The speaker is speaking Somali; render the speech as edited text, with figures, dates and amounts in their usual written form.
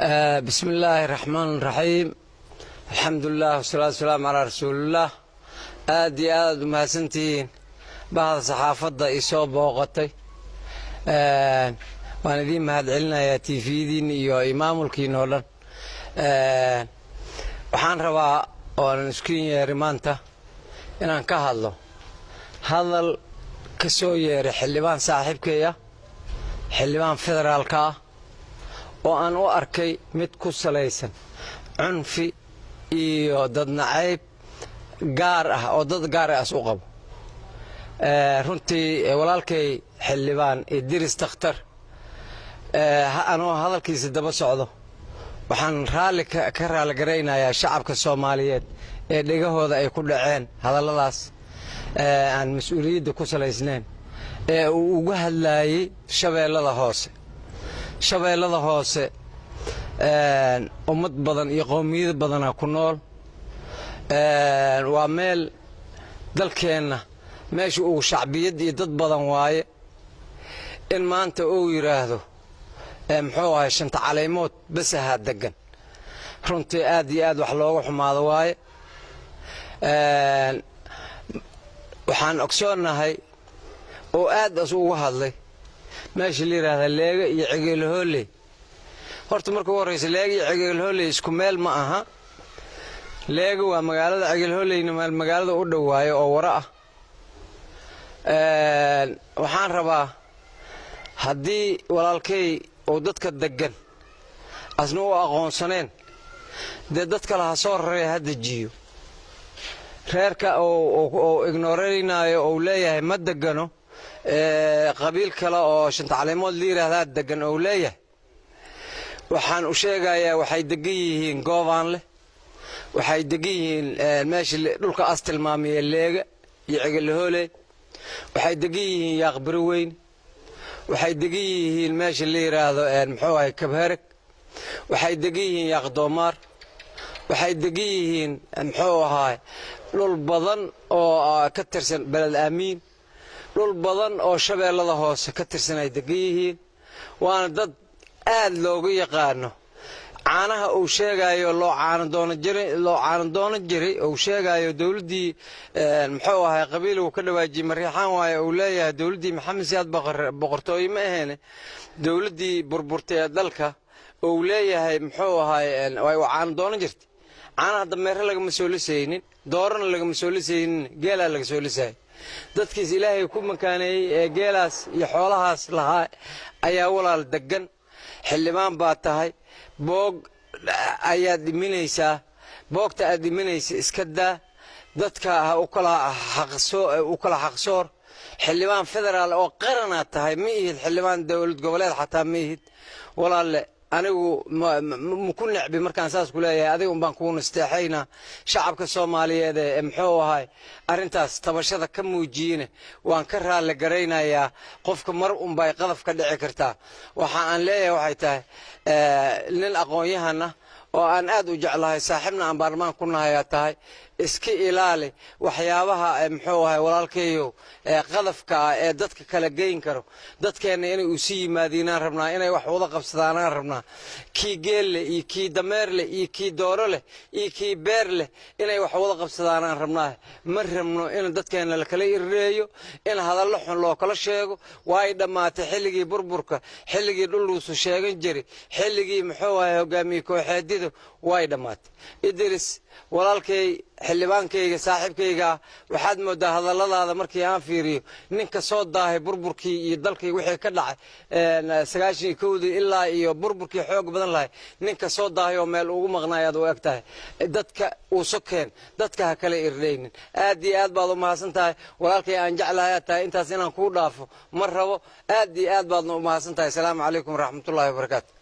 بسم الله الرحمن الرحيم. الحمد لله والصلاة والسلام على رسول الله. آد ومهسنتين بعض صحافة إيسو بوقتي وأنا دي مهد علنا يا تيفيدين يا إمام الكينولن وحان روا وأنا نسكين يا رمانتا إنان كهالو هذا كسو يري حلبان صاحبك يا حلبان فدرالكا oo aan u arkay mid ku salaysan cunfi iyo dad nacayb gaar ah oo dad gaar ah u qabo runtii walaalkay xildhibaan Idris Takhtar anoo hadalkiisa daba socdo waxaan ka raali gareynayaa shacabka Soomaaliyeed ee dhagahooda ay ku dhaceen hadalladaas aan mas'uuliyadda ku salaysnayn ee uu uga hadlayay shabeellada hoose ummad badan iyo qowmiyad badan ku nool waa meel dalkeena meesha uu shacbiyad iyo dad badan waaye in maanta uu yiraahdo muxuu ahay shanta caleemood bas aha degan runtii aad iyo aad wax looga xumaado waaye waxaan ogsoonahay oo aad ugu hadlay meesha la yiraahdo leega iyo cigeelhooley horta markuu horeysa leega iyo cigeelhooley isku meel ma aha leega waa magaalada cigeelhooleyna magaalada u dhawaayo oo wara ah waxaan rabaa haddii walaalkay oo dadka degan asna u aqoonsaneen dee dadka la soo raray hadda jiyo reerka oo ignoreynaayo oo leeyahay ma degano qabiil kale oo shanta caleemood la yiraahdo degan oo leeyahay waxaan u sheegayaa waxay degan yihiin goobaanle waxay degan yihiin meesha dhulka astilmaamiye leega iyo cigeelhooley waxay degan yihiin yaaqbir weyn waxay degan yihiin meesha la yiraahdo muxuu ahay kabharag waxay degan yihiin yaaqdoomaar waxay degan yihiin muxuu ahay dhul badan oo ka tirsan balad amiin dhul badan oo shabeellada hoose ka tirsan ay degan yihiin waana dad aad loogu yaqaano caanaha uu sheegayo loo caano doono jiray uu sheegayo dawladdii muxuu ahay qabiilku ka dhawaajiyay Mariixaan waaye uu leeyahay dawladdii Maxamed Siyaad boqortooyo ma ahayn dawladdii burburtay dalka uu leeyahay muxuu ahay way caano doono jirtay caanaha dameere laga soo lisaynin doorana laga soo lisaynin geela laga soo lisay dadkiis ilaahay ku makaaneeyay ee geelaas iyo xoolahaas lahaa ayaa walaal degan xildhibaan baa tahay boog ayaad dhiminaysaa boogta aad dhiminaysa iska daa dadka u kala xaqsoor xildhibaan federaal oo qaran aad tahay ma ihid xildhibaan dawlad goboleed xataa ma ihid walaalle anigu ma ku necbi markaan saas ku leeyahay adiga baan ku nasteexayna shacabka Soomaaliyeed ee muxuu ahay arintaas tabashada ka muujiyeen waan ka raali gareynayaa qofka mar bay qadaf ka dhici kartaa waxa aan leeyahay waxay tahay nin aqoon-yahana oo aan aad u jeclahay saaxiibna aan baarmaan ku nahay tahay iska ilaali waxyaabaha muxuu ahay walaalkeeyo qadafka ee dadka kala geyn karo dadkeena inay u sii yimaadinaan rabnaa inay wax wada qabsadaan rabnaa kii geelle iyo kii dameerle iyo kii doorole iyo kii beerle inay wax wada qabsadaan rabnaa ma rabno in dadkeena la kala ireeyo in hadallo xun loo kala sheego way dhamaatay xilligii burburka xilligii dhuluusu sheegan jiray xilligii muxuu ahay hogaamiye kooxeedidu way dhamaatay Idris walaalkay xildhibaankayga saaxiibkayga waxaad moodaa hadalladaada markii aan fiiriyo ninka soo daahay burburkii iyo dalkii wixii ka dhacay 91 ilaa iyo burburkii xoog badan lahay ninka soo daahay oo meel ugu maqnaayaad u egtahay dadka uu sokeen dadka ha kala irdeynin aad iyo aad baad u mahadsantahay walaalkay aan jeclahay tahay intaas inaan ku dhaafo mar rabo aad iyo aad baad u mahadsantahay. Assalaamu calaykum waraxmatullaahi wabarakaatuh.